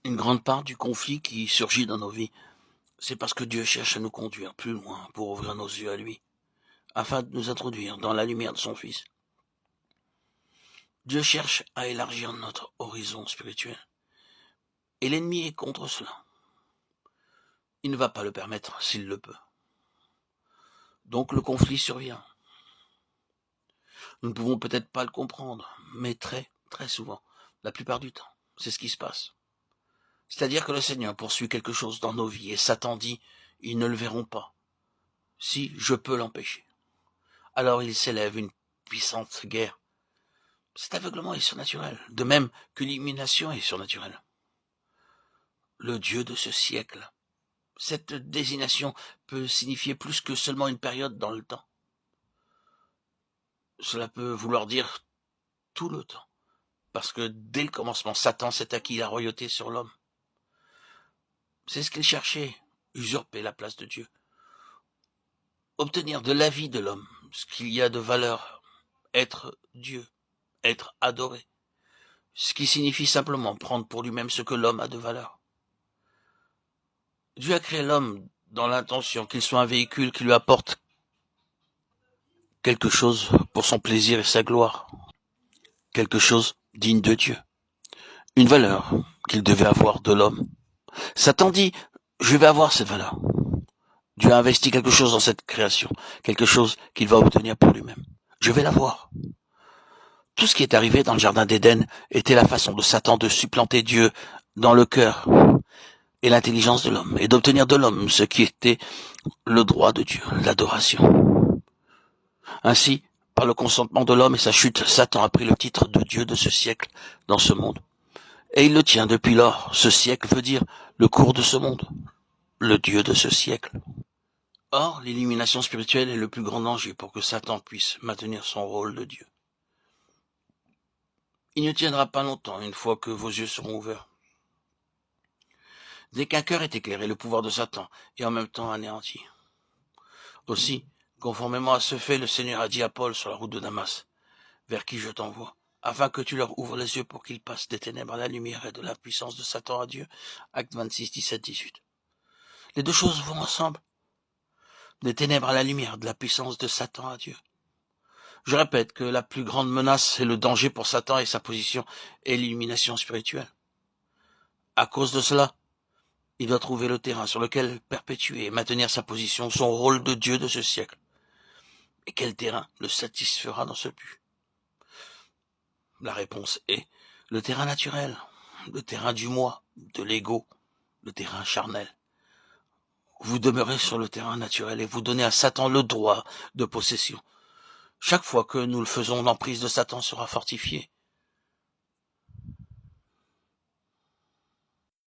Une grande part du conflit qui surgit dans nos vies, c'est parce que Dieu cherche à nous conduire plus loin pour ouvrir nos yeux à lui, afin de nous introduire dans la lumière de son Fils. Dieu cherche à élargir notre horizon spirituel, et l'ennemi est contre cela. Il ne va pas le permettre s'il le peut. Donc le conflit survient. Nous ne pouvons peut-être pas le comprendre, mais très, très souvent, la plupart du temps, c'est ce qui se passe. C'est-à-dire que le Seigneur poursuit quelque chose dans nos vies et Satan dit, ils ne le verront pas, si je peux l'empêcher. Alors il s'élève une puissante guerre. Cet aveuglement est surnaturel, de même que l'illumination est surnaturelle. Le Dieu de ce siècle. Cette désignation peut signifier plus que seulement une période dans le temps. Cela peut vouloir dire tout le temps, parce que dès le commencement, Satan s'est acquis la royauté sur l'homme. C'est ce qu'il cherchait, usurper la place de Dieu. Obtenir de la vie de l'homme ce qu'il y a de valeur, être Dieu, être adoré, ce qui signifie simplement prendre pour lui-même ce que l'homme a de valeur. Dieu a créé l'homme dans l'intention qu'il soit un véhicule qui lui apporte quelque chose pour son plaisir et sa gloire, quelque chose digne de Dieu, une valeur qu'il devait avoir de l'homme. Satan dit, je vais avoir cette valeur. Dieu a investi quelque chose dans cette création, quelque chose qu'il va obtenir pour lui-même. Je vais l'avoir. Tout ce qui est arrivé dans le jardin d'Éden était la façon de Satan de supplanter Dieu dans le cœur et l'intelligence de l'homme, et d'obtenir de l'homme ce qui était le droit de Dieu, l'adoration. Ainsi, par le consentement de l'homme et sa chute, Satan a pris le titre de Dieu de ce siècle dans ce monde. Et il le tient depuis lors. Ce siècle veut dire le cours de ce monde, le Dieu de ce siècle. Or, l'illumination spirituelle est le plus grand danger pour que Satan puisse maintenir son rôle de Dieu. Il ne tiendra pas longtemps une fois que vos yeux seront ouverts. Dès qu'un cœur est éclairé, le pouvoir de Satan est en même temps anéanti. Aussi, conformément à ce fait, le Seigneur a dit à Paul sur la route de Damas, vers qui je t'envoie, afin que tu leur ouvres les yeux pour qu'ils passent des ténèbres à la lumière et de la puissance de Satan à Dieu. Acte 26, 17, 18. Les deux choses vont ensemble. Des ténèbres à la lumière, de la puissance de Satan à Dieu. Je répète que la plus grande menace et le danger pour Satan et sa position est l'illumination spirituelle. À cause de cela, il doit trouver le terrain sur lequel perpétuer et maintenir sa position, son rôle de Dieu de ce siècle. Et quel terrain le satisfera dans ce but? La réponse est le terrain naturel, le terrain du moi, de l'ego, le terrain charnel. Vous demeurez sur le terrain naturel et vous donnez à Satan le droit de possession. Chaque fois que nous le faisons, l'emprise de Satan sera fortifiée.